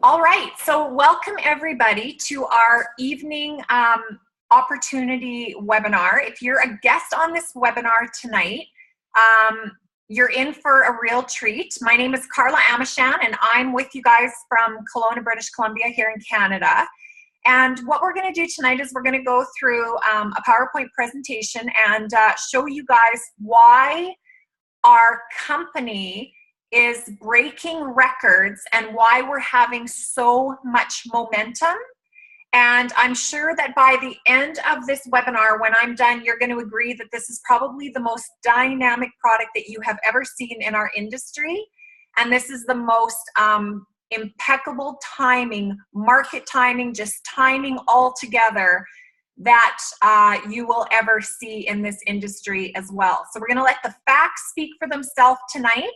All right, so welcome everybody to our evening opportunity webinar. If you're a guest on this webinar tonight, you're in for a real treat. My name is Carla Amichand, and I'm with you guys from Kelowna, British Columbia here in Canada. And what we're going to do tonight is we're going to go through a PowerPoint presentation and show you guys why our company is breaking records and why we're having so much momentum. And I'm sure that by the end of this webinar, when I'm done, you're going to agree that this is probably the most dynamic product that you have ever seen in our industry. And this is the most impeccable timing, market timing, just timing all together that you will ever see in this industry as well. So we're going to let the facts speak for themselves tonight.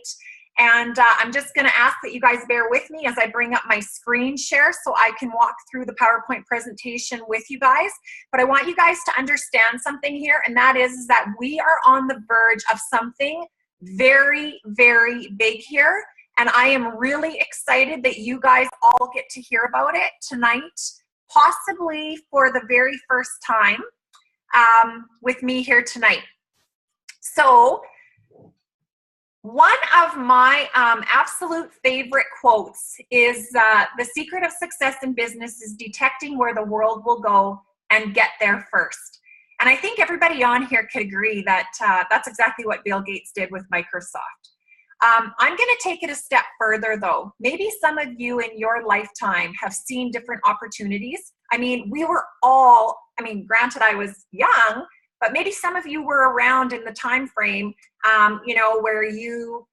And I'm just going to ask that you guys bear with me as I bring up my screen share so I can walk through the PowerPoint presentation with you guys. But I want you guys to understand something here, and that is that we are on the verge of something very, very big here. And I am really excited that you guys all get to hear about it tonight, possibly for the very first time with me here tonight. So, one of my absolute favorite quotes is, the secret of success in business is detecting where the world will go and get there first. And I think everybody on here could agree that that's exactly what Bill Gates did with Microsoft. I'm going to take it a step further though. Maybe some of you in your lifetime have seen different opportunities. I mean, we were all, granted I was young, but maybe some of you were around in the time frame, where you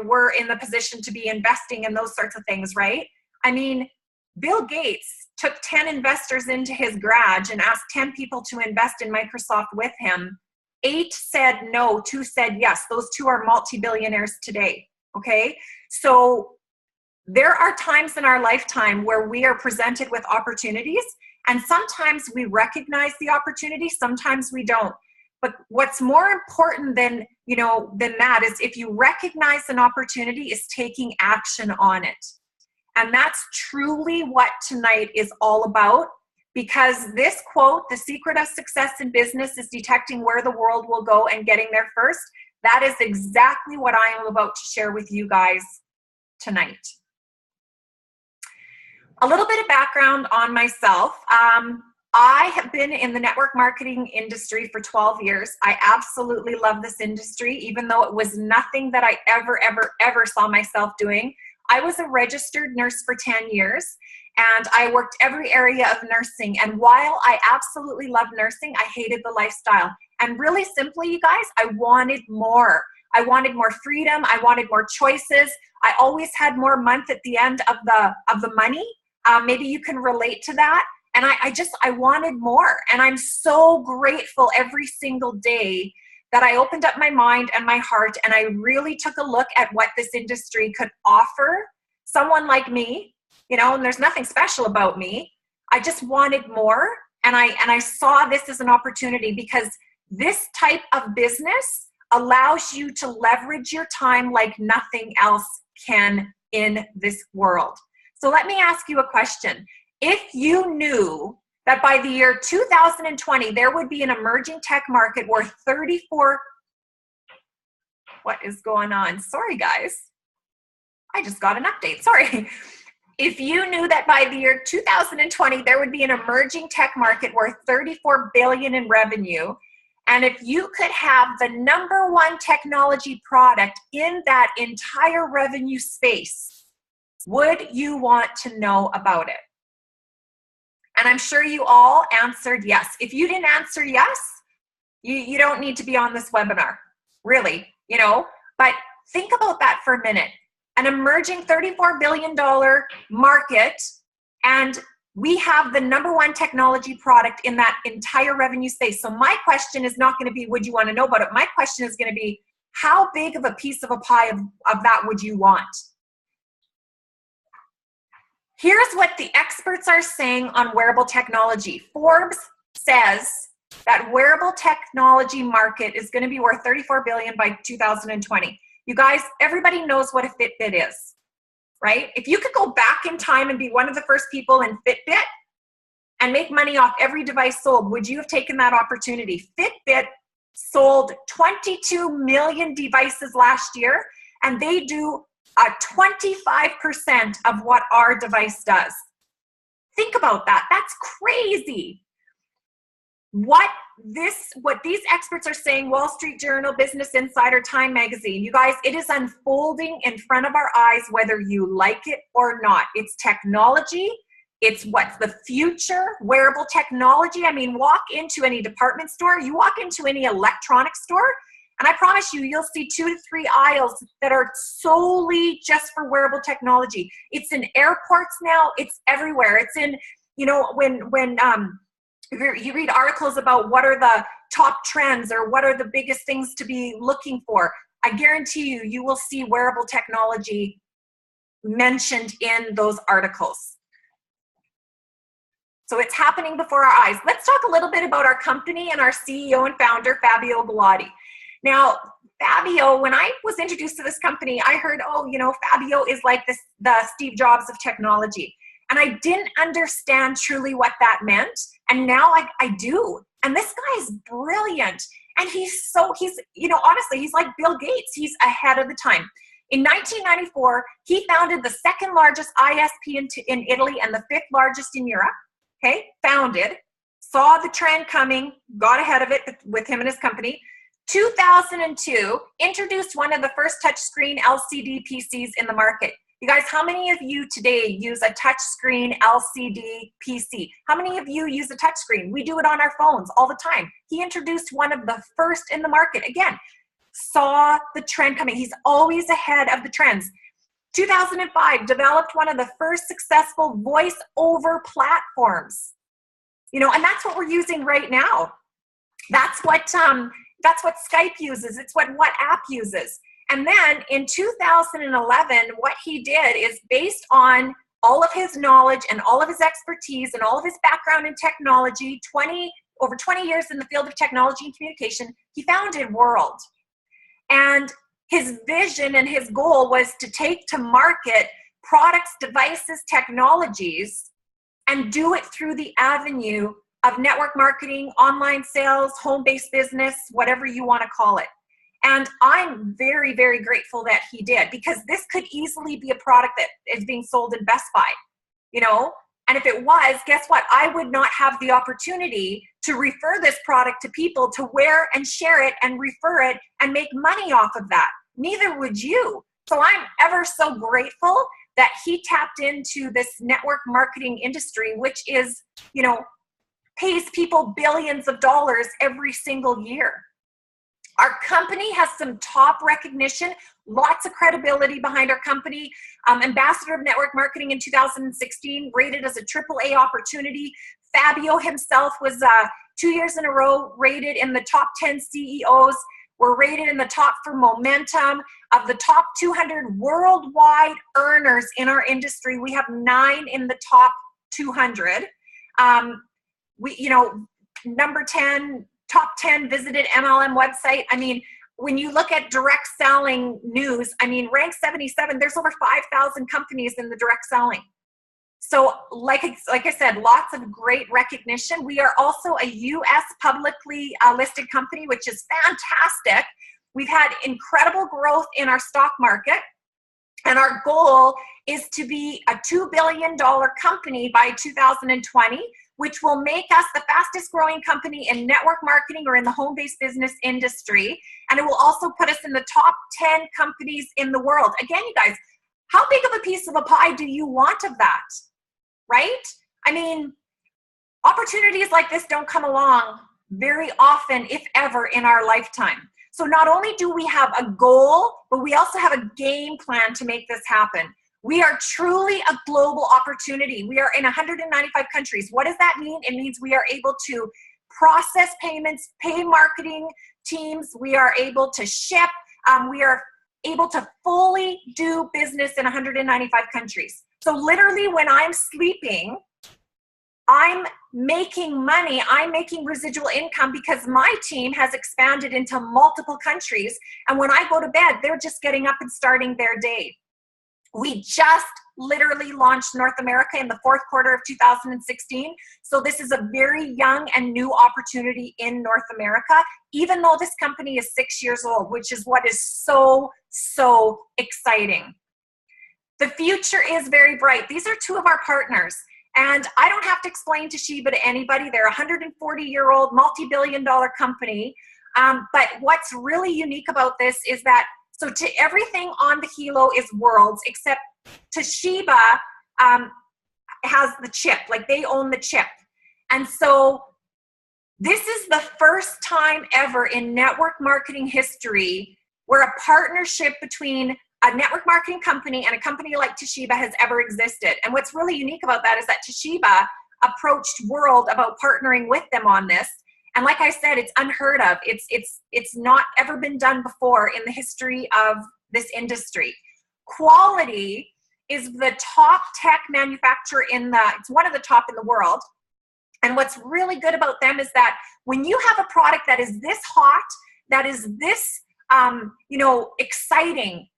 were in the position to be investing in those sorts of things, right? I mean, Bill Gates took 10 investors into his garage and asked 10 people to invest in Microsoft with him. 8 said no, 2 said yes. Those 2 are multi-billionaires today, okay? So there are times in our lifetime where we are presented with opportunities, and sometimes we recognize the opportunity, sometimes we don't. But what's more important than that is if you recognize an opportunity is taking action on it. And that's truly what tonight is all about, because this quote, the secret of success in business is detecting where the world will go and getting there first. That is exactly what I am about to share with you guys tonight. A little bit of background on myself. I have been in the network marketing industry for 12 years. I absolutely love this industry, even though it was nothing that I ever saw myself doing. I was a registered nurse for 10 years, and I worked every area of nursing. And while I absolutely loved nursing, I hated the lifestyle. And really simply, you guys, I wanted more. I wanted more freedom. I wanted more choices. I always had more month at the end of the money. Maybe you can relate to that. And I wanted more. And I'm so grateful every single day that I opened up my mind and my heart and I really took a look at what this industry could offer someone like me, and there's nothing special about me. I just wanted more. And I saw this as an opportunity because this type of business allows you to leverage your time like nothing else can in this world. So let me ask you a question. If you knew that by the year 2020, there would be an emerging tech market worth what is going on? Sorry, guys. I just got an update. Sorry. If you knew that by the year 2020, there would be an emerging tech market worth $34 billion in revenue, and if you could have the #1 technology product in that entire revenue space, would you want to know about it? And I'm sure you all answered yes. If you didn't answer yes, you don't need to be on this webinar, really, But think about that for a minute. An emerging $34 billion market, and we have the #1 technology product in that entire revenue space. So my question is not going to be, would you want to know about it? My question is going to be, how big of a piece of a pie of that would you want? Here's what the experts are saying on wearable technology. Forbes says that wearable technology market is going to be worth $34 billion by 2020. You guys, everybody knows what a Fitbit is. right? If you could go back in time and be one of the first people in Fitbit and make money off every device sold, would you have taken that opportunity? Fitbit sold 22 million devices last year, and they do 25% of what our device does. Think about that. That's crazy. What these experts are saying, Wall Street Journal, Business Insider, Time Magazine, you guys, it is unfolding in front of our eyes, whether you like it or not. It's technology. It's what's the future, wearable technology. I mean, walk into any department store, you walk into any electronics store, and I promise you, you'll see 2 to 3 aisles that are solely just for wearable technology. It's in airports now. It's everywhere. It's in, you know, when you read articles about what are the top trends or what are the biggest things to be looking for, I guarantee you, you will see wearable technology mentioned in those articles. So it's happening before our eyes. Let's talk a little bit about our company and our CEO and founder, Fabio Bellotti. Now, Fabio, when I was introduced to this company, I heard, oh, you know, Fabio is like the Steve Jobs of technology. And I didn't understand truly what that meant. And now I do. And this guy is brilliant. And he's, you know, honestly, he's like Bill Gates. He's ahead of the time. In 1994, he founded the 2nd largest ISP in Italy and the 5th largest in Europe. Okay, founded, saw the trend coming, got ahead of it with him and his company. 2002, introduced one of the first touchscreen LCD PCs in the market. You guys, how many of you today use a touchscreen LCD PC? How many of you use a touchscreen? We do it on our phones all the time. He introduced one of the first in the market. Again, saw the trend coming. He's always ahead of the trends. 2005, developed one of the first successful voice over platforms. You know, and that's what we're using right now. That's what Skype uses. It's what WhatsApp uses. And then in 2011, what he did is, based on all of his knowledge and all of his expertise and all of his background in technology, over 20 years in the field of technology and communication, he founded World. And his vision and his goal was to take to market products, devices, technologies, and do it through the avenue of network marketing, online sales, home-based business, whatever you want to call it. And I'm very, very grateful that he did, because this could easily be a product that is being sold in Best Buy, you know? And if it was, guess what? I would not have the opportunity to refer this product to people to wear and share it and refer it and make money off of that. Neither would you. So I'm ever so grateful that he tapped into this network marketing industry, which is, you know, pays people billions of dollars every single year. Our company has some top recognition, lots of credibility behind our company. Ambassador of Network Marketing in 2016, rated as a AAA opportunity. Fabio himself was 2 years in a row rated in the top 10 CEOs. We're rated in the top for momentum. Of the top 200 worldwide earners in our industry, we have 9 in the top 200. Number 10, top 10 visited MLM website. I mean, when you look at direct selling news, I mean, rank 77, there's over 5,000 companies in the direct selling. So like I said, lots of great recognition. We are also a US publicly listed company, which is fantastic. We've had incredible growth in our stock market, and our goal is to be a $2 billion company by 2020, which will make us the fastest growing company in network marketing or in the home-based business industry. And it will also put us in the top 10 companies in the world. Again, you guys, how big of a piece of a pie do you want of that, right? I mean, opportunities like this don't come along very often, if ever, in our lifetime. So not only do we have a goal, but we also have a game plan to make this happen. We are truly a global opportunity. We are in 195 countries. What does that mean? It means we are able to process payments, pay marketing teams. We are able to ship. We are able to fully do business in 195 countries. So literally when I'm sleeping, I'm making money. I'm making residual income because my team has expanded into multiple countries. And when I go to bed, they're just getting up and starting their day. We just literally launched North America in the fourth quarter of 2016. So this is a very young and new opportunity in North America, even though this company is 6 years old, which is what is so, so exciting. The future is very bright. These are two of our partners. And I don't have to explain Toshiba to anybody. They're a 140-year-old, multi-billion-dollar company. But what's really unique about this is that, so to everything on the Helo is worlds, except Toshiba has the chip, like they own the chip. And so this is the first time ever in network marketing history where a partnership between a network marketing company and a company like Toshiba has ever existed. And what's really unique about that is that Toshiba approached World about partnering with them on this. And like I said, it's unheard of. It's not ever been done before in the history of this industry. Quality is the top tech manufacturer it's one of the top in the world. And what's really good about them is that when you have a product that is this hot, that is this, exciting,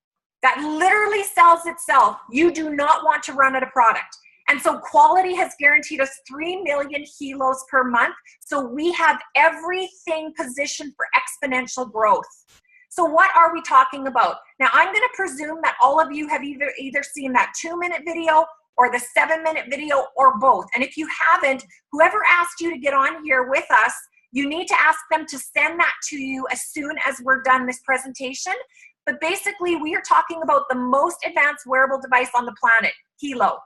that literally sells itself, you do not want to run out of product. And so Quality has guaranteed us 3 million Helos per month. So we have everything positioned for exponential growth. So what are we talking about? Now I'm going to presume that all of you have either seen that 2-minute video or the 7-minute video or both. And if you haven't, whoever asked you to get on here with us, you need to ask them to send that to you as soon as we're done this presentation. But basically we are talking about the most advanced wearable device on the planet, Helo.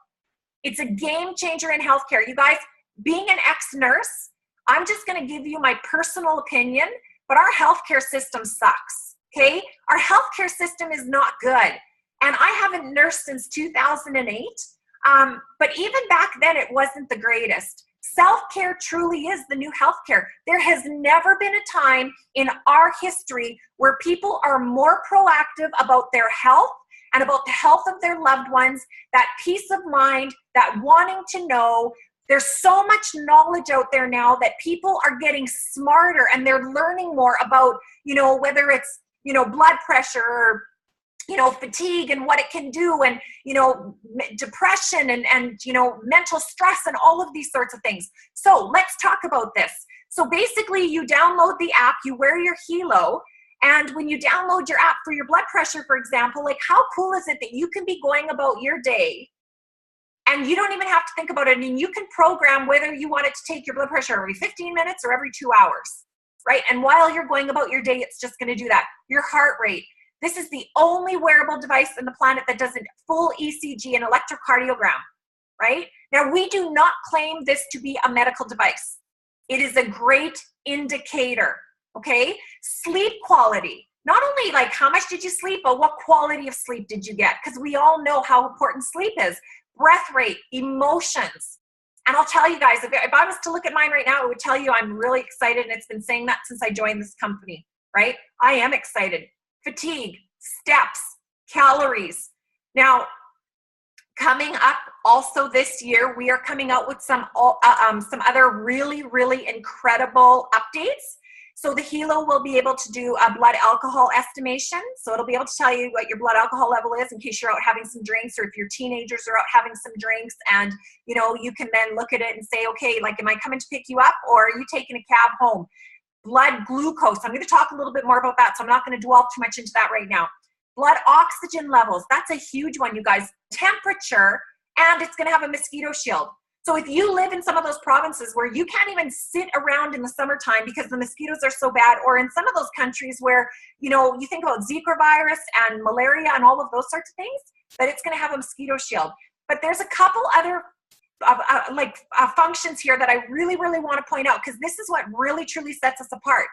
It's a game changer in healthcare. You guys, being an ex-nurse, I'm just going to give you my personal opinion, but our healthcare system sucks, okay? Our healthcare system is not good. And I haven't nursed since 2008, but even back then it wasn't the greatest. Self-care truly is the new healthcare. There has never been a time in our history where people are more proactive about their health and about the health of their loved ones, that peace of mind, that wanting to know. There's so much knowledge out there now that people are getting smarter and they're learning more about, whether it's, blood pressure or, fatigue and what it can do, and, depression and mental stress and all of these sorts of things. So let's talk about this. So basically you download the app, you wear your Helo, and when you download your app for your blood pressure, for example, like how cool is it that you can be going about your day and you don't even have to think about it, and you can program whether you want it to take your blood pressure every 15 minutes or every 2 hours, right? And while you're going about your day, it's just going to do that. Your heart rate. This is the only wearable device on the planet that does a full ECG and electrocardiogram, right? Now, we do not claim this to be a medical device. It is a great indicator, okay? Sleep quality. Not only like how much did you sleep, but what quality of sleep did you get? Because we all know how important sleep is. Breath rate, emotions. And I'll tell you guys, if I was to look at mine right now, it would tell you I'm really excited, and it's been saying that since I joined this company, right? I am excited. Fatigue, steps, calories. Now, coming up also this year, we are coming out with some other really, really incredible updates. So the Helo will be able to do a blood alcohol estimation. So it'll be able to tell you what your blood alcohol level is in case you're out having some drinks, or if your teenagers are out having some drinks, and you can then look at it and say, okay, like, am I coming to pick you up, or are you taking a cab home? Blood glucose. I'm going to talk a little bit more about that, so I'm not going to dwell too much into that right now. Blood oxygen levels. That's a huge one, you guys. Temperature, and it's going to have a mosquito shield. So if you live in some of those provinces where you can't even sit around in the summertime because the mosquitoes are so bad, or in some of those countries where, you think about Zika virus and malaria and all of those sorts of things, that it's going to have a mosquito shield. But there's a couple other functions here that I really, really want to point out, because this is what really, truly sets us apart.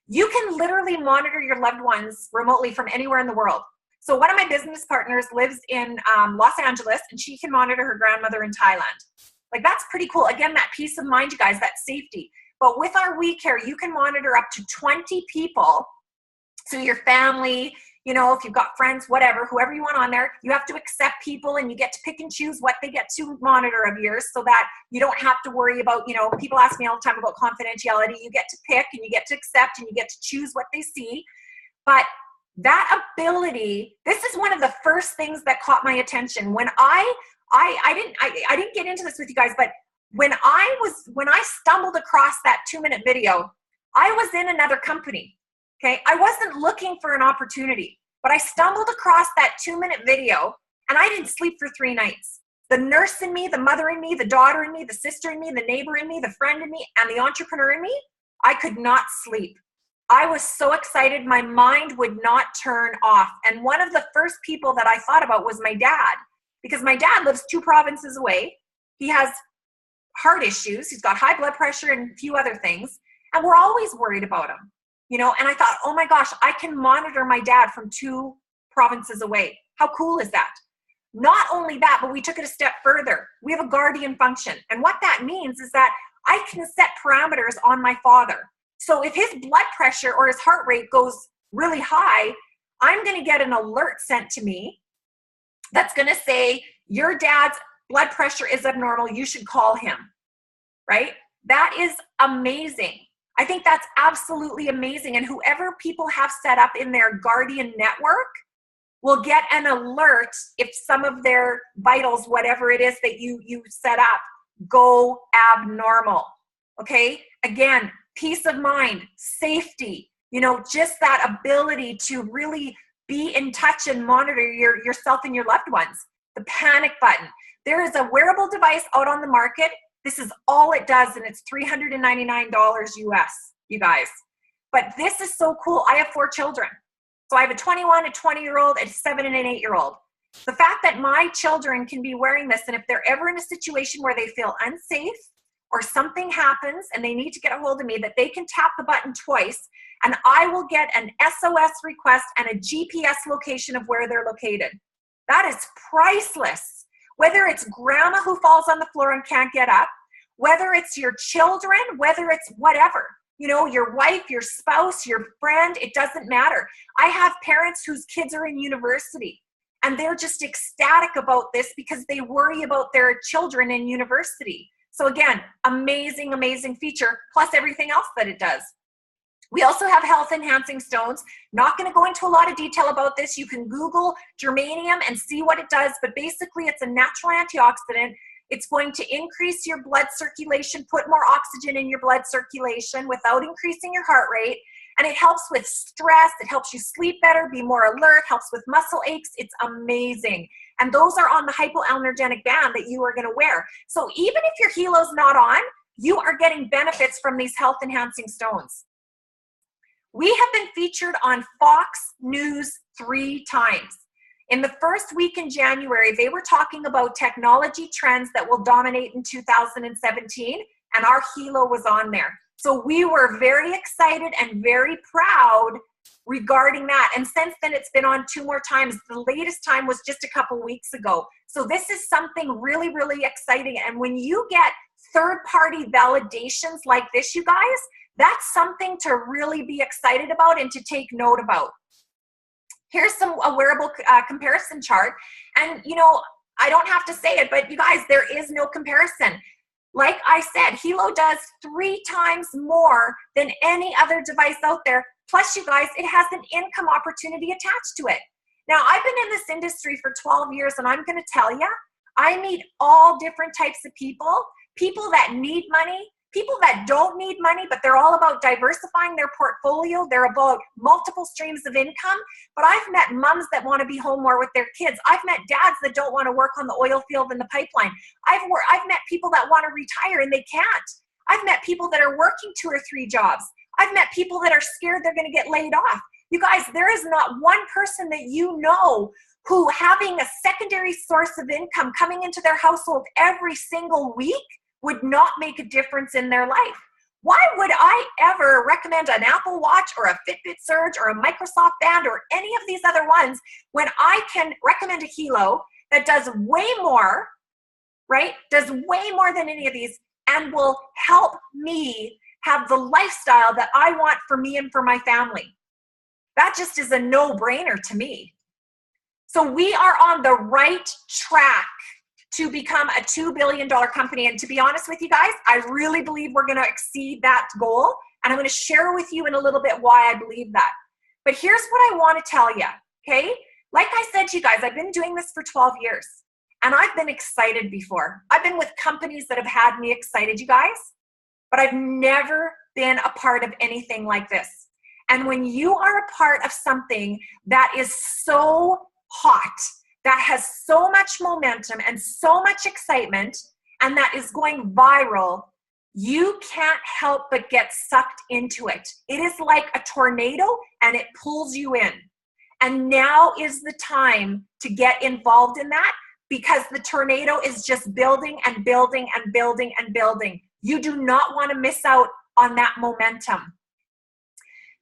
You can literally monitor your loved ones remotely from anywhere in the world. So one of my business partners lives in Los Angeles, and she can monitor her grandmother in Thailand. Like, that's pretty cool. Again, that peace of mind, you guys, that safety. But with our WeCare, you can monitor up to 20 people. So your family, if you've got friends, whatever, whoever you want on there, you have to accept people, and you get to pick and choose what they get to monitor of yours, so that you don't have to worry about, people ask me all the time about confidentiality. You get to pick, and you get to accept, and you get to choose what they see. But That ability, this is one of the first things that caught my attention. When I didn't get into this with you guys, but when I stumbled across that 2-minute video, I was in another company, okay? I wasn't looking for an opportunity, but I stumbled across that 2-minute video and I didn't sleep for 3 nights. The nurse in me, the mother in me, the daughter in me, the sister in me, the neighbor in me, the friend in me, and the entrepreneur in me, I could not sleep. I was so excited, my mind would not turn off. And one of the first people that I thought about was my dad, because my dad lives 2 provinces away. He has heart issues. He's got high blood pressure and a few other things. And we're always worried about him, you know? And I thought, oh my gosh, I can monitor my dad from 2 provinces away. How cool is that? Not only that, but we took it a step further. We have a guardian function. And what that means is that I can set parameters on my father. So if his blood pressure or his heart rate goes really high, I'm going to get an alert sent to me that's going to say, your dad's blood pressure is abnormal. You should call him, right? That is amazing. I think that's absolutely amazing. And whoever people have set up in their guardian network will get an alert if some of their vitals, whatever it is that you set up, go abnormal, okay? Again, peace of mind, safety, you know, just that ability to really be in touch and monitor yourself and your loved ones. The panic button. There is a wearable device out on the market. This is all it does, and it's $399 US, you guys. But this is so cool. I have 4 children. So I have a 21, a 20-year-old, a 7, and an 8-year-old. The fact that my children can be wearing this, and if they're ever in a situation where they feel unsafe or something happens and they need to get a hold of me, that they can tap the button twice and I will get an SOS request and a GPS location of where they're located. That is priceless. Whether it's grandma who falls on the floor and can't get up, whether it's your children, whether it's whatever, you know, your wife, your spouse, your friend, it doesn't matter. I have parents whose kids are in university and they're just ecstatic about this because they worry about their children in university. So again, amazing, amazing feature, plus everything else that it does. We also have health enhancing stones. Not going to go into a lot of detail about this. You can Google germanium and see what it does, but basically it's a natural antioxidant. It's going to increase your blood circulation, put more oxygen in your blood circulation without increasing your heart rate. And it helps with stress. It helps you sleep better, be more alert, helps with muscle aches. It's amazing. And those are on the hypoallergenic band that you are going to wear. So even if your Helo's not on, you are getting benefits from these health enhancing stones. We have been featured on Fox News 3 times. In the first week in January, they were talking about technology trends that will dominate in 2017, and our Helo was on there. So we were very excited and very proud regarding that. And since then, it's been on 2 more times. The latest time was just a couple weeks ago. So this is something really, really exciting. And when you get third-party validations like this, you guys, that's something to really be excited about and to take note about. Here's a wearable comparison chart. And, you know, I don't have to say it, but you guys, there is no comparison. Like I said, Helo does 3 times more than any other device out there. Plus, you guys, it has an income opportunity attached to it. Now, I've been in this industry for 12 years, and I'm going to tell you, I meet all different types of people, people that need money, people that don't need money, but they're all about diversifying their portfolio. They're about multiple streams of income. But I've met moms that want to be home more with their kids. I've met dads that don't want to work on the oil field and the pipeline. I've met people that want to retire and they can't. I've met people that are working 2 or 3 jobs. I've met people that are scared they're going to get laid off. You guys, there is not one person that you know who having a secondary source of income coming into their household every single week would not make a difference in their life. Why would I ever recommend an Apple Watch or a Fitbit Surge or a Microsoft Band or any of these other ones when I can recommend a Helo that does way more, right? Does way more than any of these and will help me have the lifestyle that I want for me and for my family. That just is a no-brainer to me. So we are on the right track to become a $2 billion company. And to be honest with you guys, I really believe we're going to exceed that goal. And I'm going to share with you in a little bit why I believe that. But here's what I want to tell you, okay? Like I said to you guys, I've been doing this for 12 years and I've been excited before. I've been with companies that have had me excited, you guys, but I've never been a part of anything like this. And when you are a part of something that is so hot, that has so much momentum and so much excitement, and that is going viral, you can't help but get sucked into it. It is like a tornado and it pulls you in. And now is the time to get involved in that, because the tornado is just building and building and building and building. You do not want to miss out on that momentum.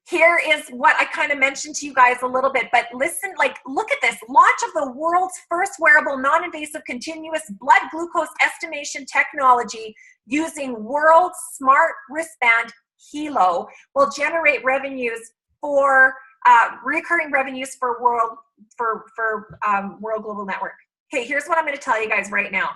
Here is what I kind of mentioned to you guys a little bit, but listen, like, look at this. Launch of the world's first wearable, non-invasive, continuous blood glucose estimation technology using world's smart wristband, Helo, will generate revenues for, recurring revenues for World Global Network. Okay, here's what I'm going to tell you guys right now.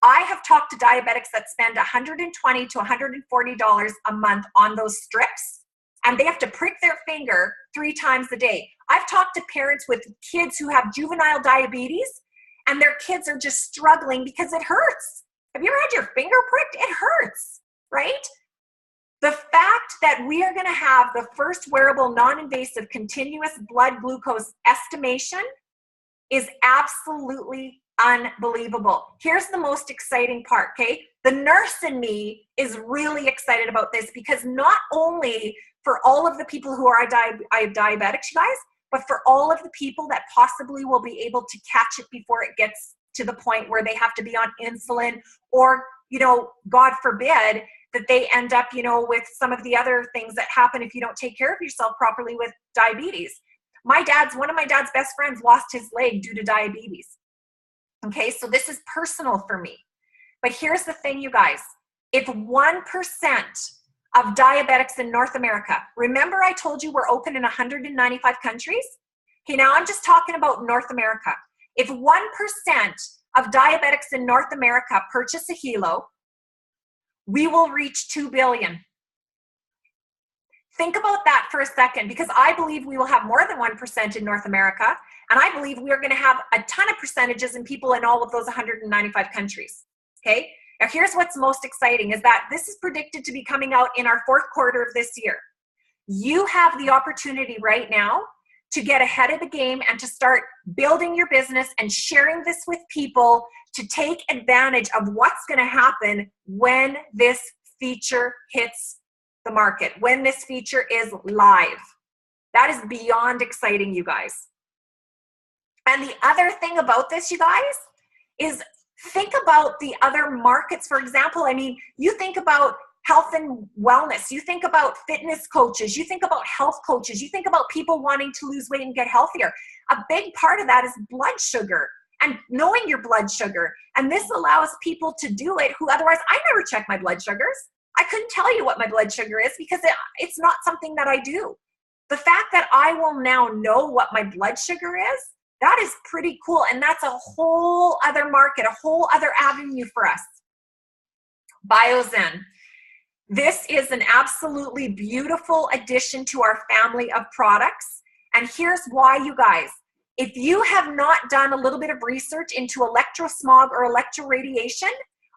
I have talked to diabetics that spend $120 to $140 a month on those strips, and they have to prick their finger 3 times a day. I've talked to parents with kids who have juvenile diabetes, and their kids are just struggling because it hurts. Have you ever had your finger pricked? It hurts, right? The fact that we are going to have the first wearable, non-invasive, continuous blood glucose estimation is absolutely unbelievable. Here's the most exciting part, okay? The nurse in me is really excited about this, because not only for all of the people who are diabetics, you guys, but for all of the people that possibly will be able to catch it before it gets to the point where they have to be on insulin, or, you know, God forbid, that they end up, you know, with some of the other things that happen if you don't take care of yourself properly with diabetes. One of my dad's best friends lost his leg due to diabetes. Okay, so this is personal for me. But here's the thing, you guys. If 1% of diabetics in North America, remember I told you we're open in 195 countries? Okay, now I'm just talking about North America. If 1% of diabetics in North America purchase a Helo, we will reach 2 billion. Think about that for a second, because I believe we will have more than 1% in North America, and I believe we are going to have a ton of percentages in people in all of those 195 countries, okay? Now here's what's most exciting, is that this is predicted to be coming out in our 4th quarter of this year. You have the opportunity right now to get ahead of the game and to start building your business and sharing this with people, to take advantage of what's going to happen when this feature hits the market, when this feature is live. That is beyond exciting, you guys. And the other thing about this, you guys, is think about the other markets. For example, I mean, you think about health and wellness, you think about fitness coaches, you think about health coaches, you think about people wanting to lose weight and get healthier. A big part of that is blood sugar and knowing your blood sugar. And this allows people to do it who otherwise, I never check my blood sugars. I couldn't tell you what my blood sugar is, because it's not something that I do. The fact that I will now know what my blood sugar is, that is pretty cool. And that's a whole other market, a whole other avenue for us. BioZen. This is an absolutely beautiful addition to our family of products. And here's why, you guys. If you have not done a little bit of research into electrosmog or electroradiation,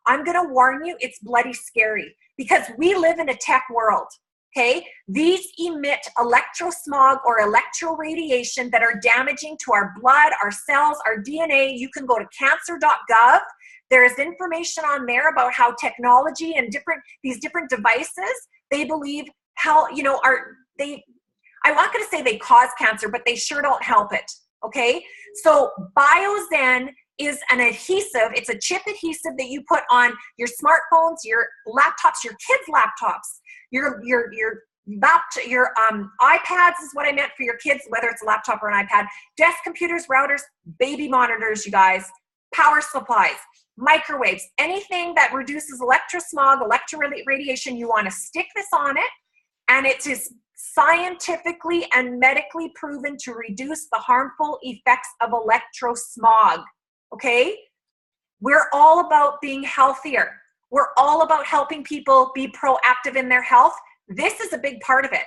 I'm going to warn you, it's bloody scary, because we live in a tech world, okay? These emit electrosmog or electroradiation that are damaging to our blood, our cells, our DNA. You can go to cancer.gov. There is information on there about how technology and these different devices, they believe how, you know, I'm not going to say they cause cancer, but they sure don't help it, okay? So BioZen is an adhesive. It's a chip adhesive that you put on your smartphones, your laptops, your kids' laptops, your iPads is what I meant for your kids, whether it's a laptop or an iPad, desk computers, routers, baby monitors, you guys, power supplies, microwaves, anything that reduces electrosmog, electroradiation, you want to stick this on it, and it is scientifically and medically proven to reduce the harmful effects of electrosmog. Okay? We're all about being healthier. We're all about helping people be proactive in their health. This is a big part of it.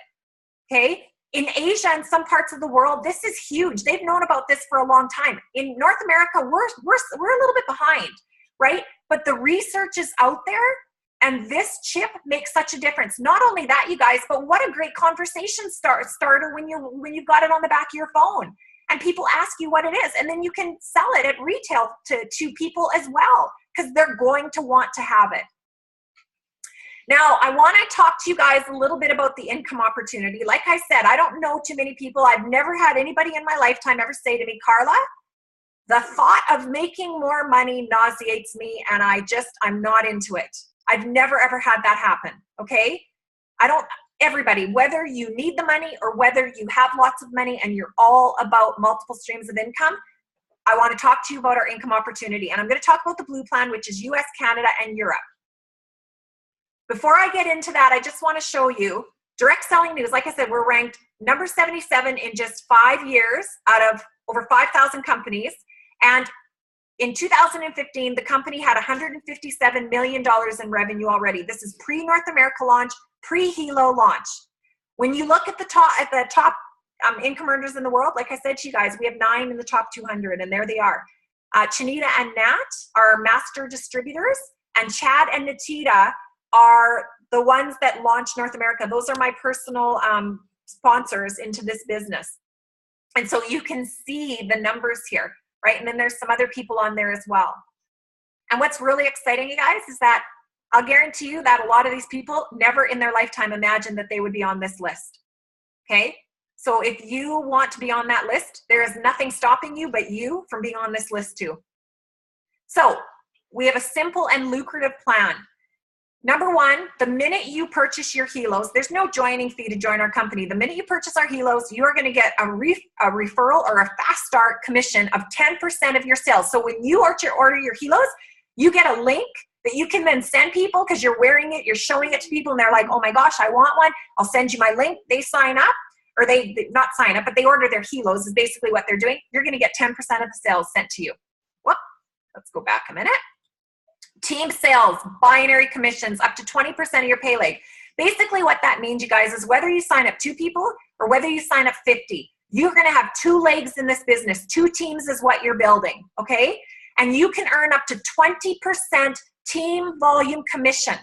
Okay? In Asia and some parts of the world, this is huge. They've known about this for a long time. In North America, we're a little bit behind, right? But the research is out there, and this chip makes such a difference. Not only that, you guys, but what a great conversation starter when you've got it on the back of your phone, and people ask you what it is, and then you can sell it at retail to people as well, because they're going to want to have it. Now, I want to talk to you guys a little bit about the income opportunity. Like I said, I don't know too many people. I've never had anybody in my lifetime ever say to me, Carla, the thought of making more money nauseates me, and I'm not into it. I've never, ever had that happen, okay? Everybody, whether you need the money or whether you have lots of money and you're all about multiple streams of income, I want to talk to you about our income opportunity. And I'm going to talk about the Blue Plan, which is US, Canada, and Europe. Before I get into that, I just want to show you direct selling news. Like I said, we're ranked number 77 in just 5 years out of over 5,000 companies. And in 2015, the company had $157 million in revenue already. This is pre-North America launch, pre-Helo launch. When you look at the top income earners in the world, like I said to you guys, we have 9 in the top 200, and there they are. Chinita and Nat are master distributors, and Chad and Natita are the ones that launch North America. Those are my personal sponsors into this business. And so you can see the numbers here, right? And then there's some other people on there as well. And what's really exciting, you guys, is that I'll guarantee you that a lot of these people never in their lifetime imagined that they would be on this list, okay? So if you want to be on that list, there is nothing stopping you but you from being on this list too. So we have a simple and lucrative plan. Number one, the minute you purchase your Helos, there's no joining fee to join our company. The minute you purchase our Helos, you are going to get a referral or a fast start commission of 10% of your sales. So when you order your Helos, you get a link that you can then send people because you're wearing it, you're showing it to people, and they're like, oh my gosh, I want one. I'll send you my link. They sign up, or they not sign up, but they order their Helos is basically what they're doing. You're going to get 10% of the sales sent to you. Whoop, let's go back a minute. Team sales, binary commissions, up to 20% of your pay leg. Basically what that means, you guys, is whether you sign up 2 people or whether you sign up 50, you're going to have 2 legs in this business. 2 teams is what you're building, okay? And you can earn up to 20% team volume commission.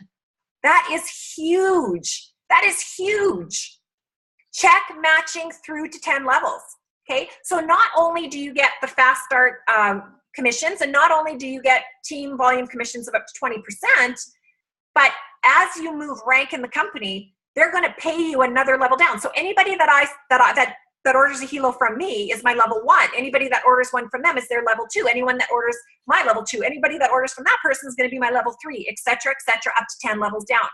That is huge. That is huge. Check matching through to 10 levels, okay? So not only do you get the fast start commissions, and not only do you get team volume commissions of up to 20%, but as you move rank in the company, they're going to pay you another level down. So anybody that orders a Helo from me is my level 1. Anybody that orders one from them is their level 2. Anyone that orders my level 2, anybody that orders from that person is going to be my level 3, etc., up to 10 levels down.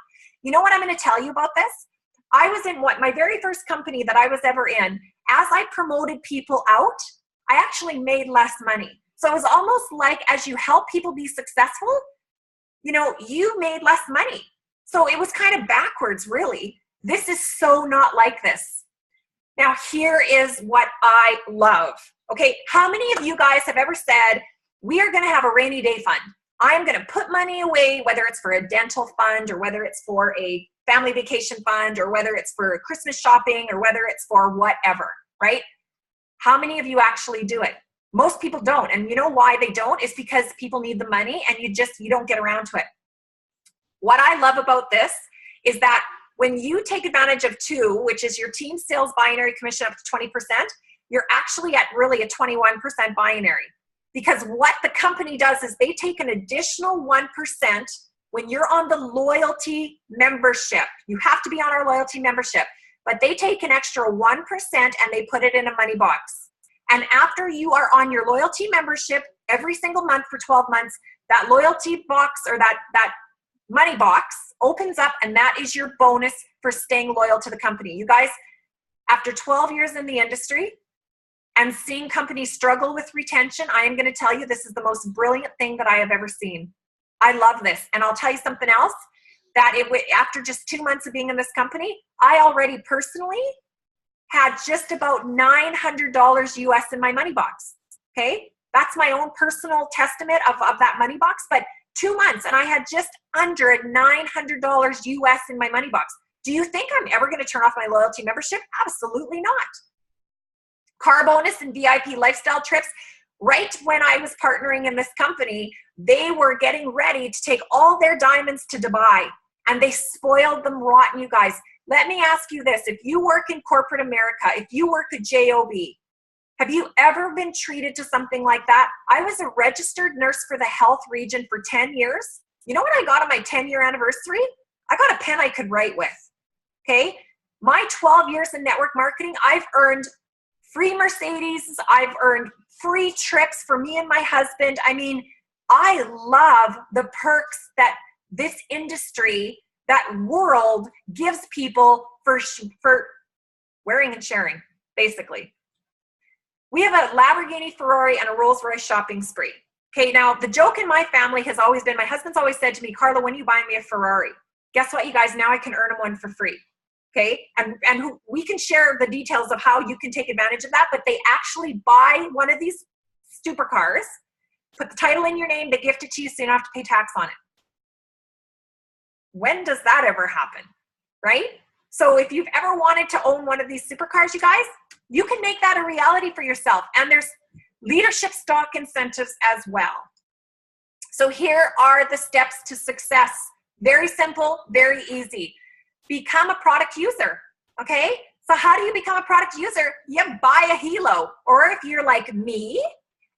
You know what I'm going to tell you about this? I was in my very first company that I was ever in. As I promoted people out, I actually made less money. So it was almost like as you help people be successful, you know, you made less money. So it was kind of backwards, really. This is so not like this. Now, here is what I love. Okay, how many of you guys have ever said, we are going to have a rainy day fund? I'm going to put money away, whether it's for a dental fund or whether it's for a family vacation fund or whether it's for Christmas shopping or whether it's for whatever, right? How many of you actually do it? Most people don't. And you know why they don't? It's because people need the money and you don't get around to it. What I love about this is that when you take advantage of 2, which is your team sales binary commission up to 20%, you're actually at really a 21% binary. Because what the company does is they take an additional 1% when you're on the loyalty membership. You have to be on our loyalty membership. But they take an extra 1% and they put it in a money box. And after you are on your loyalty membership every single month for 12 months, that loyalty box or that money box opens up, and that is your bonus for staying loyal to the company. You guys, after 12 years in the industry and seeing companies struggle with retention, I am going to tell you this is the most brilliant thing that I have ever seen. I love this. And I'll tell you something else, that after just 2 months of being in this company, I already personally had just about $900 US in my money box, okay? That's my own personal testament of that money box, but 2 months and I had just under $900 US in my money box. Do you think I'm ever going to turn off my loyalty membership? Absolutely not. Car bonus and VIP lifestyle trips. Right when I was partnering in this company, they were getting ready to take all their diamonds to Dubai, and they spoiled them rotten, you guys. Let me ask you this. If you work in corporate America, if you work a job, have you ever been treated to something like that? I was a registered nurse for the health region for 10 years. You know what I got on my 10-year anniversary? I got a pen I could write with, okay? My 12 years in network marketing, I've earned free Mercedes. I've earned free trips for me and my husband. I mean, I love the perks that this industry, that world gives people for wearing and sharing, basically. We have a Lamborghini, Ferrari, and a Rolls Royce shopping spree. Okay, now the joke in my family has always been, my husband's always said to me, Carla, when you buy me a Ferrari? Guess what, you guys? Now I can earn him one for free. Okay, and we can share the details of how you can take advantage of that, but they actually buy one of these supercars, put the title in your name, they gift it to you so you don't have to pay tax on it. When does that ever happen, right? So if you've ever wanted to own one of these supercars, you guys, you can make that a reality for yourself. And there's leadership stock incentives as well. So here are the steps to success. Very simple, very easy. Become a product user, okay? So how do you become a product user? You buy a Helo. Or if you're like me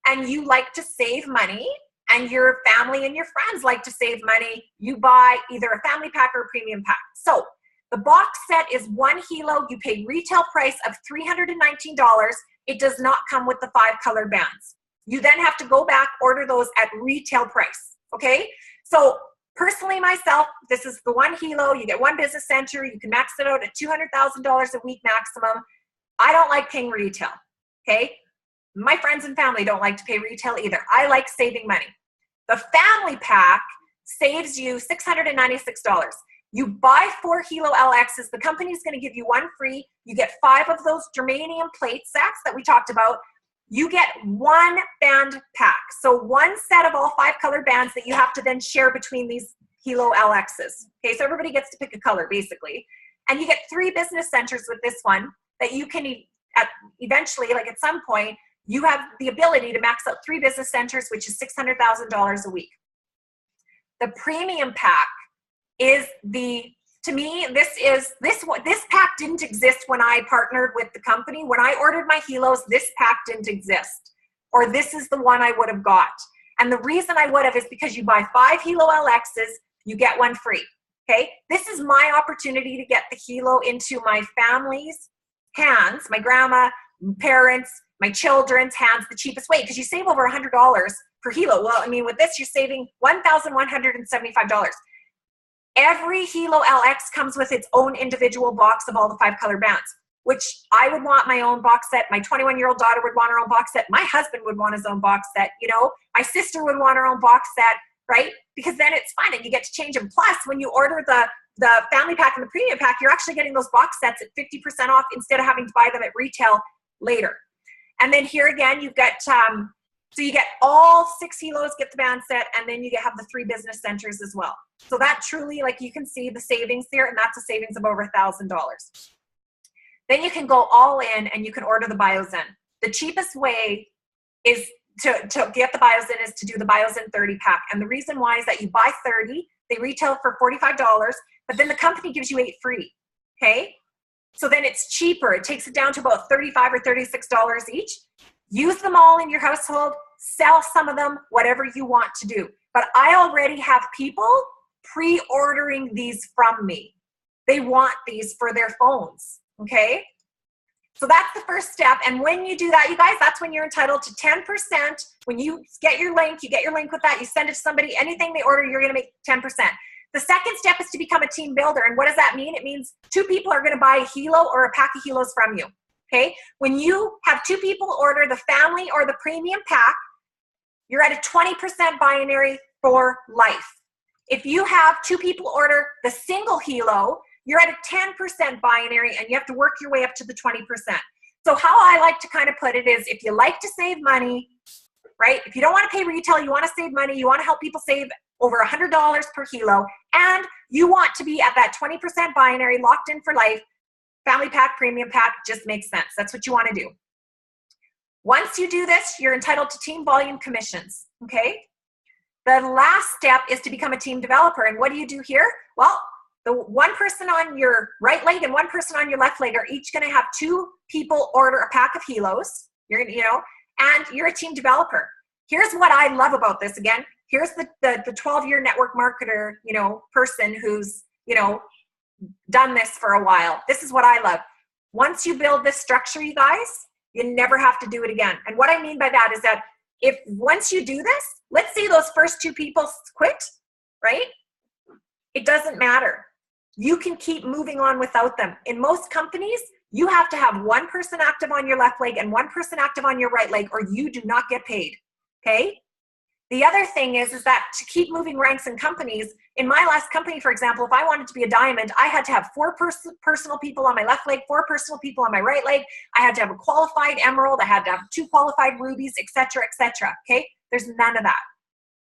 and you like to save money and your family and your friends like to save money, you buy either a family pack or a premium pack. So the box set is one Helo. You pay retail price of $319. It does not come with the 5 color bands. You then have to go back, order those at retail price, okay? So personally myself, this is the one Helo. You get one business center. You can max it out at $200,000 a week maximum. I don't like paying retail, okay? My friends and family don't like to pay retail either. I like saving money. The family pack saves you $696. You buy 4 Helo LXs. The company's going to give you one free. You get 5 of those germanium plate sacks that we talked about. You get one band pack. So one set of all 5 color bands that you have to then share between these Helo LXs. Okay, so everybody gets to pick a color basically. And you get 3 business centers with this one that you can eventually, like at some point, you have the ability to max out 3 business centers, which is $600,000 a week. The premium pack is to me, this pack didn't exist when I partnered with the company. When I ordered my Helos, this pack didn't exist. Or this is the one I would have got. And the reason I would have is because you buy 5 Helo LXs, you get one free. Okay? This is my opportunity to get the Helo into my family's hands, my grandma, parents, my children's hands the cheapest way, because you save over $100 per Helo. Well, I mean, with this, you're saving $1,175. Every Helo LX comes with its own individual box of all the 5 color bands, which I would want my own box set. My 21-year-old daughter would want her own box set. My husband would want his own box set. You know, my sister would want her own box set, right? Because then it's fun and you get to change them. Plus, when you order the family pack and the premium pack, you're actually getting those box sets at 50% off instead of having to buy them at retail later. And then here again, you've got, so you get all 6 Helos, get the band set, and then you have the 3 business centers as well. So that truly, like you can see the savings there, and that's a savings of over $1,000. Then you can go all in and you can order the BioZen. The cheapest way is to get the BioZen is to do the BioZen 30 pack. And the reason why is that you buy 30, they retail for $45, but then the company gives you 8 free, okay? So then it's cheaper. It takes it down to about $35 or $36 each. Use them all in your household, sell some of them, whatever you want to do. But I already have people pre-ordering these from me. They want these for their phones, okay? So that's the first step. And when you do that, you guys, that's when you're entitled to 10%. When you get your link, you get your link with that, you send it to somebody, anything they order, you're gonna make 10%. The second step is to become a team builder. And what does that mean? It means 2 people are gonna buy a Helo or a pack of Helos from you. Okay, when you have 2 people order the family or the premium pack, you're at a 20% binary for life. If you have 2 people order the single Helo, you're at a 10% binary and you have to work your way up to the 20%. So how I like to kind of put it is, if you like to save money, right? If you don't want to pay retail, you want to save money, you want to help people save over $100 per Helo, and you want to be at that 20% binary, locked in for life, family pack, premium pack, just makes sense. That's what you want to do. Once you do this, you're entitled to team volume commissions, okay? The last step is to become a team developer. And what do you do here? Well, the one person on your right leg and one person on your left leg are each going to have 2 people order a pack of Helos. And you're a team developer. Here's what I love about this. Again, here's the 12-year network marketer, person who's, done this for a while. This is what I love. Once you build this structure, you guys, you never have to do it again. And what I mean by that is that if once you do this, let's say those first 2 people quit, right? It doesn't matter. You can keep moving on without them. In most companies, you have to have 1 person active on your left leg and 1 person active on your right leg, or you do not get paid, okay? The other thing is that to keep moving ranks in companies, in my last company, for example, if I wanted to be a diamond, I had to have 4 personal people on my left leg, 4 personal people on my right leg. I had to have a qualified emerald. I had to have 2 qualified rubies, etc., etc., okay? There's none of that,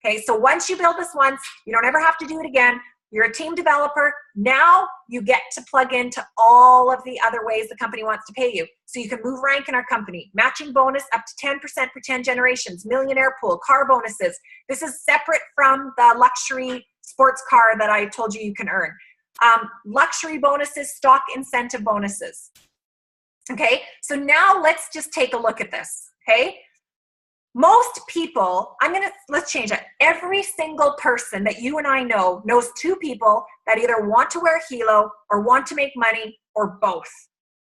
okay? So once you build this once, you don't ever have to do it again. You're a team developer. Now you get to plug into all of the other ways the company wants to pay you. So you can move rank in our company. Matching bonus up to 10% for 10 generations. Millionaire pool, car bonuses. This is separate from the luxury sports car that I told you can earn. Luxury bonuses, stock incentive bonuses. Okay, so now let's just take a look at this, okay? Most people, let's change that. Every single person that you and I know knows 2 people that either want to wear a Helo or want to make money or both.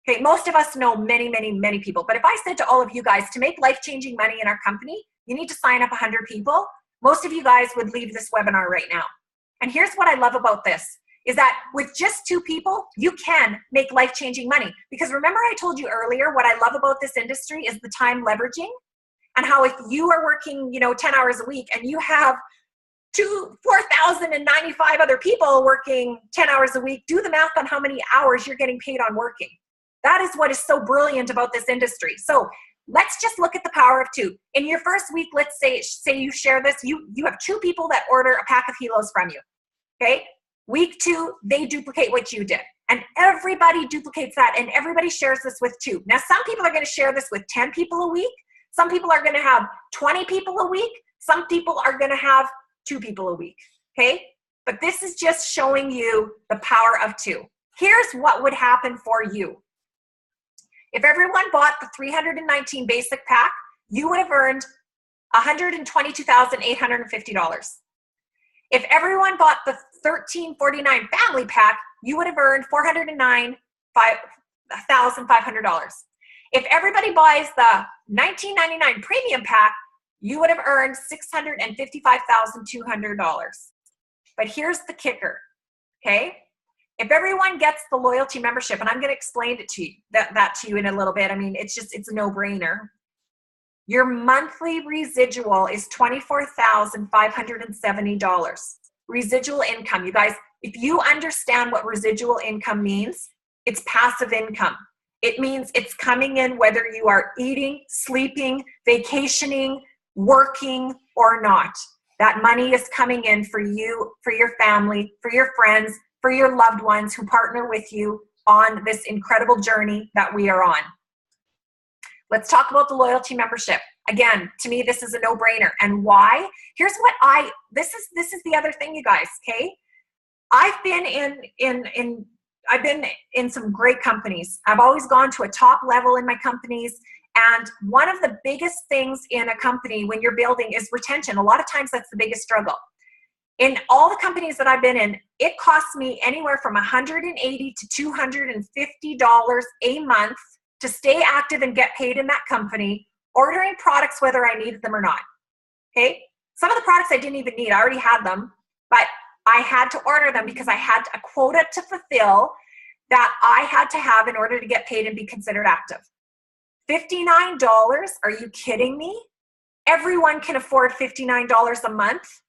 Okay, most of us know many, many, many people. But if I said to all of you guys to make life-changing money in our company, you need to sign up 100 people, most of you guys would leave this webinar right now. And here's what I love about this, is that with just 2 people, you can make life-changing money. Because remember I told you earlier, what I love about this industry is the time leveraging. And how if you are working, 10 hours a week and you have 4,095 other people working 10 hours a week, do the math on how many hours you're getting paid on working. That is what is so brilliant about this industry. So let's just look at the power of 2. In your first week, let's say you share this, you have 2 people that order a pack of Helos from you, okay? Week 2, they duplicate what you did. And everybody duplicates that and everybody shares this with 2. Now, some people are gonna share this with 10 people a week. Some people are going to have 20 people a week. Some people are going to have 2 people a week, okay? But this is just showing you the power of 2. Here's what would happen for you. If everyone bought the 319 basic pack, you would have earned $122,850. If everyone bought the 1349 family pack, you would have earned $409,500. If everybody buys the $19.99 premium pack, you would have earned $655,200. But here's the kicker, okay? If everyone gets the loyalty membership, and I'm going to explain it to you, that to you in a little bit. I mean, it's a no-brainer. Your monthly residual is $24,570. Residual income, you guys, if you understand what residual income means, it's passive income. It means it's coming in whether you are eating, sleeping, vacationing, working, or not. That money is coming in for you, for your family, for your friends, for your loved ones who partner with you on this incredible journey that we are on. Let's talk about the loyalty membership. Again, to me, this is a no-brainer. And why? Here's what this is the other thing, you guys, okay? I've been in some great companies. I've always gone to a top level in my companies. And one of the biggest things in a company when you're building is retention. A lot of times that's the biggest struggle. In all the companies that I've been in, it costs me anywhere from $180 to $250 a month to stay active and get paid in that company, ordering products whether I needed them or not. Okay? Some of the products I didn't even need. I already had them, but I had to order them because I had a quota to fulfill that I had to have in order to get paid and be considered active. $59? Are you kidding me? Everyone can afford $59 a month.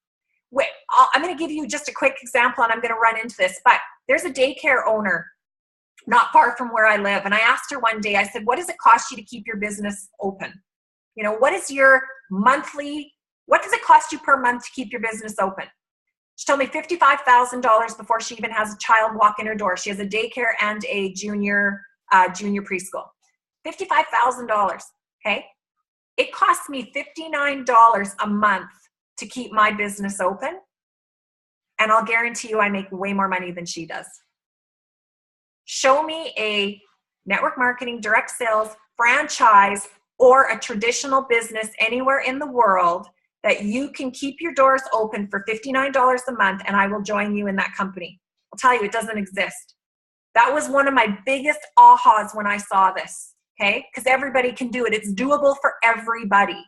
Wait, I'm going to give you just a quick example and I'm going to run into this, but there's a daycare owner not far from where I live. And I asked her one day, I said, what does it cost you to keep your business open? You know, what is your monthly, what does it cost you per month to keep your business open? She told me $55,000 before she even has a child walk in her door. She has a daycare and a junior preschool. $55,000, okay? It costs me $59 a month to keep my business open, and I'll guarantee you I make way more money than she does. Show me a network marketing, direct sales, franchise, or a traditional business anywhere in the world that you can keep your doors open for $59 a month, and I will join you in that company. I'll tell you, it doesn't exist. That was one of my biggest ahas when I saw this, okay? Because everybody can do it. It's doable for everybody.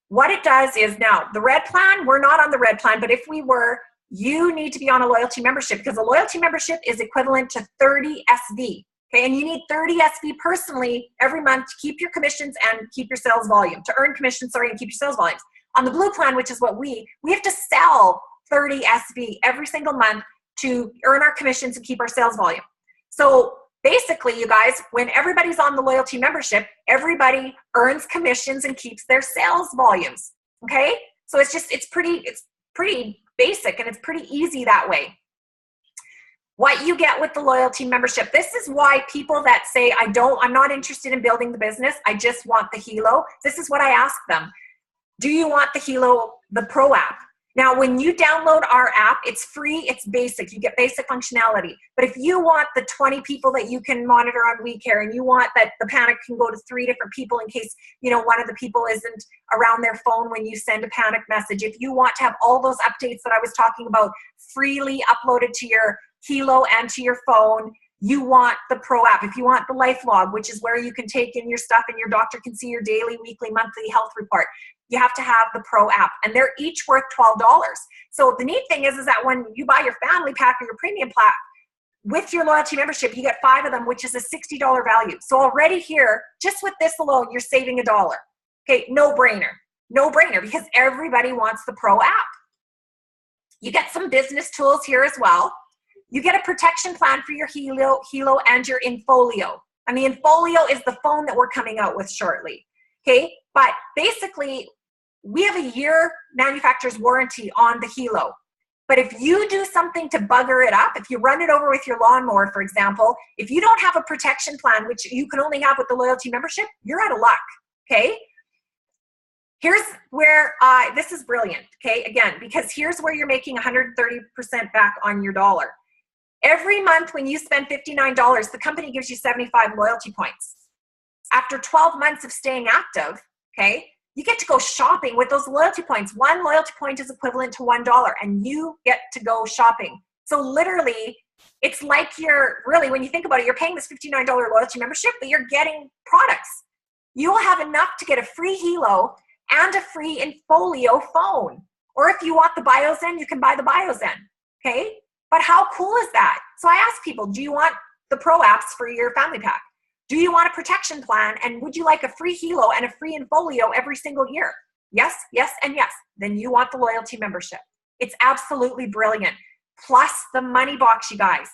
What it does is, now, the red plan, we're not on the red plan, but if we were, you need to be on a loyalty membership, because a loyalty membership is equivalent to 30 SV. Okay, and you need 30 SV personally every month to keep your commissions and keep your sales volume, to earn commissions, and keep your sales volumes. On the blue plan, which is what we have to sell 30 SV every single month to earn our commissions and keep our sales volume. So basically, you guys, when everybody's on the loyalty membership, everybody earns commissions and keeps their sales volumes. Okay, so it's pretty basic, and it's pretty easy that way. What you get with the loyalty membership, this is why people that say, I'm not interested in building the business, I just want the Helo. This is what I ask them. Do you want the Helo, the Pro app? Now, when you download our app, it's free, it's basic, you get basic functionality. But if you want the 20 people that you can monitor on WeCare, and you want that the panic can go to 3 different people in case, one of the people isn't around their phone when you send a panic message, if you want to have all those updates that I was talking about freely uploaded to your Helo and to your phone, you want the Pro app. If you want the Life Log, which is where you can take in your stuff and your doctor can see your daily, weekly, monthly health report, you have to have the Pro app, and they're each worth $12. So the neat thing is that when you buy your family pack or your premium pack with your loyalty membership, you get 5 of them, which is a $60 value. So already here, just with this alone, you're saving $1. Okay, no brainer, because everybody wants the Pro app. You get some business tools here as well. You get a protection plan for your Helo and your Infolio. And the Infolio is the phone that we're coming out with shortly. Okay, but basically, we have a year manufacturer's warranty on the Helo. But if you do something to bugger it up, if you run it over with your lawnmower, for example, if you don't have a protection plan, which you can only have with the loyalty membership, you're out of luck, okay? Here's where, this is brilliant, okay? Again, because here's where you're making 130% back on your dollar. Every month when you spend $59, the company gives you 75 loyalty points. After 12 months of staying active, okay, you get to go shopping with those loyalty points. 1 loyalty point is equivalent to $1, and you get to go shopping. So literally, it's like when you think about it, you're paying this $59 loyalty membership, but you're getting products. You'll have enough to get a free Helo and a free Infolio phone. Or if you want the BioZen, you can buy the BioZen, okay? But how cool is that? So I ask people, do you want the Pro apps for your family pack? Do you want a protection plan? And would you like a free Helo and a free Infolio every single year? Yes, yes, and yes. Then you want the loyalty membership. It's absolutely brilliant. Plus the money box, you guys.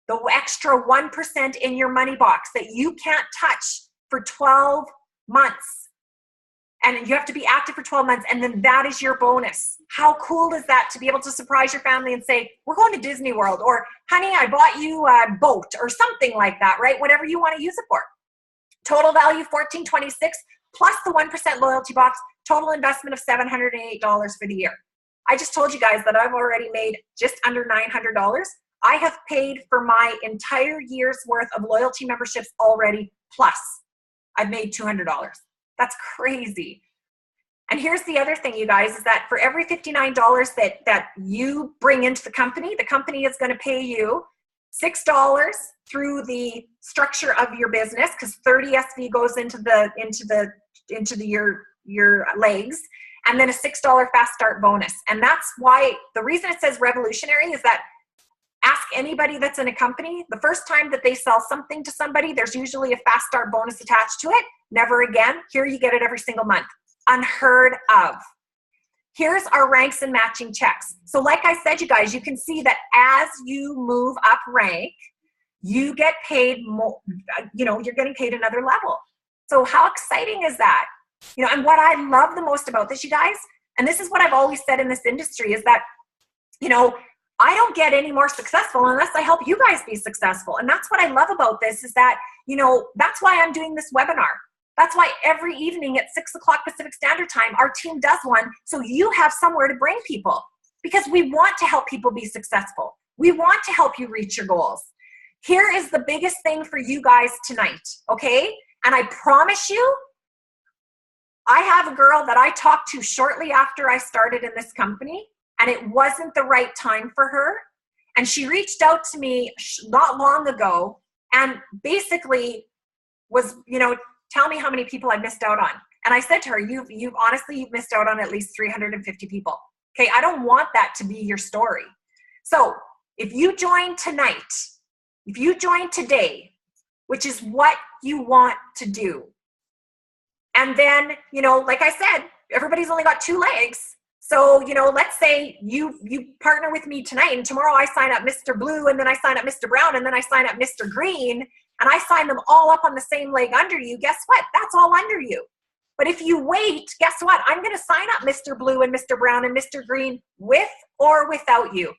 The extra 1% in your money box that you can't touch for 12 months. And you have to be active for 12 months, and then that is your bonus. How cool is that to be able to surprise your family and say, we're going to Disney World, or honey, I bought you a boat, or something like that, right? Whatever you want to use it for. Total value $14.26 plus the 1% loyalty box, total investment of $708 for the year. I just told you guys that I've already made just under $900. I have paid for my entire year's worth of loyalty memberships already, plus I've made $200. That's crazy. And here's the other thing, you guys, is that for every $59 that you bring into the company is going to pay you $6 through the structure of your business, because 30 SV goes into your legs, and then a $6 fast start bonus. And that's why the reason it says revolutionary is that ask anybody that's in a company, the first time that they sell something to somebody, there's usually a fast start bonus attached to it. Never again. Here you get it every single month. Unheard of. Here's our ranks and matching checks. So like I said, you guys, you can see that as you move up rank, you get paid more, you're getting paid another level. So how exciting is that? And what I love the most about this, you guys, and this is what I've always said in this industry, is that you know, I don't get any more successful unless I help you guys be successful. And that's what I love about this is that, you know, that's why I'm doing this webinar. That's why every evening at 6 o'clock Pacific Standard Time, our team does one so you have somewhere to bring people, because we want to help people be successful. We want to help you reach your goals. Here is the biggest thing for you guys tonight, okay? And I promise you, I have a girl that I talked to shortly after I started in this company, and it wasn't the right time for her. And she reached out to me not long ago and basically was, you know, tell me how many people I missed out on. And I said to her, you've honestly missed out on at least 350 people. Okay, I don't want that to be your story. So if you join tonight, if you join today, which is what you want to do, and then, you know, like I said, everybody's only got 2 legs. So, you know, let's say you partner with me tonight, and tomorrow I sign up Mr. Blue, and then I sign up Mr. Brown, and then I sign up Mr. Green, and I sign them all up on the same leg under you. Guess what? That's all under you. But if you wait, guess what? I'm going to sign up Mr. Blue and Mr. Brown and Mr. Green with or without you.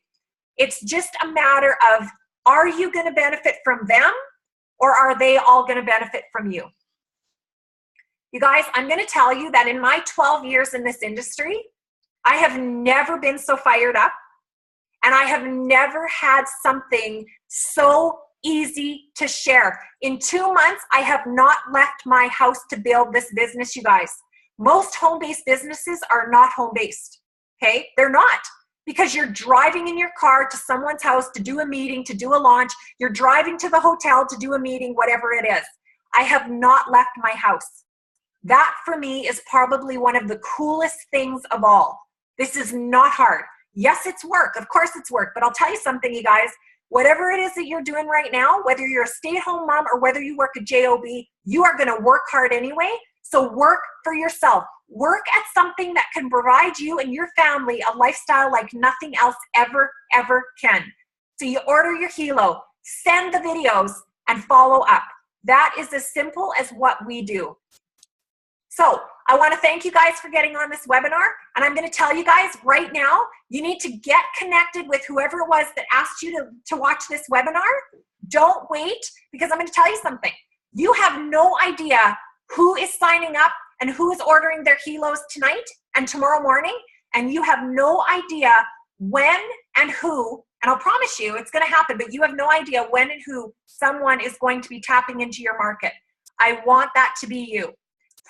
It's just a matter of, are you going to benefit from them, or are they all going to benefit from you? You guys, I'm going to tell you that in my 12 years in this industry, I have never been so fired up, and I have never had something so easy to share. In 2 months, I have not left my house to build this business, you guys. Most home-based businesses are not home-based, okay? They're not, because you're driving in your car to someone's house to do a meeting, to do a launch. You're driving to the hotel to do a meeting, whatever it is. I have not left my house. That, for me, is probably one of the coolest things of all. This is not hard. Yes, it's work. Of course it's work. But I'll tell you something, you guys. Whatever it is that you're doing right now, whether you're a stay-at-home mom or whether you work a job, you are going to work hard anyway. So work for yourself. Work at something that can provide you and your family a lifestyle like nothing else ever can. So you order your Helo, send the videos, and follow up. That is as simple as what we do. So I want to thank you guys for getting on this webinar. And I'm going to tell you guys right now, you need to get connected with whoever it was that asked you to watch this webinar. Don't wait, because I'm going to tell you something. You have no idea who is signing up and who is ordering their Helos tonight and tomorrow morning. And you have no idea when and who, and I'll promise you it's going to happen, but you have no idea when and who someone is going to be tapping into your market. I want that to be you.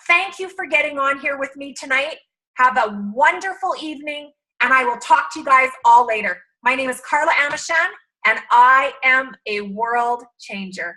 Thank you for getting on here with me tonight. Have a wonderful evening, and I will talk to you guys all later. My name is Carla Amichand, and I am a world changer.